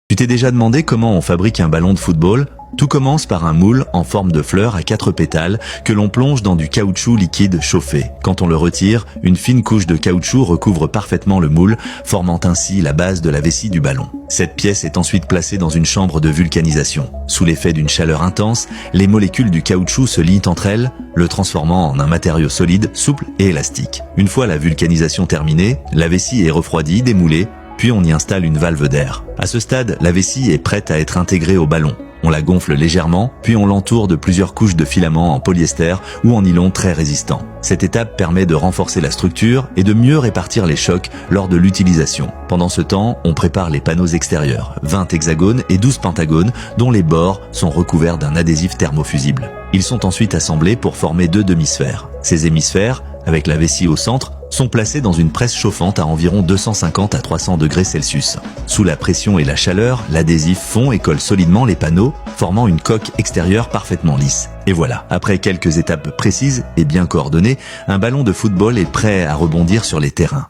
Tu t'es déjà demandé comment on fabrique un ballon de football? Tout commence par un moule en forme de fleur à 4 pétales que l'on plonge dans du caoutchouc liquide chauffé. Quand on le retire, une fine couche de caoutchouc recouvre parfaitement le moule, formant ainsi la base de la vessie du ballon. Cette pièce est ensuite placée dans une chambre de vulcanisation. Sous l'effet d'une chaleur intense, les molécules du caoutchouc se lient entre elles, le transformant en un matériau solide, souple et élastique. Une fois la vulcanisation terminée, la vessie est refroidie, démoulée, puis on y installe une valve d'air. À ce stade, la vessie est prête à être intégrée au ballon. On la gonfle légèrement, puis on l'entoure de plusieurs couches de filaments en polyester ou en nylon très résistant. Cette étape permet de renforcer la structure et de mieux répartir les chocs lors de l'utilisation. Pendant ce temps, on prépare les panneaux extérieurs, 20 hexagones et 12 pentagones, dont les bords sont recouverts d'un adhésif thermofusible. Ils sont ensuite assemblés pour former 2 demi-sphères. Ces hémisphères, avec la vessie au centre, sont placés dans une presse chauffante à environ 250 à 300 degrés Celsius. Sous la pression et la chaleur, l'adhésif fond et colle solidement les panneaux, formant une coque extérieure parfaitement lisse. Et voilà, après quelques étapes précises et bien coordonnées, un ballon de football est prêt à rebondir sur les terrains.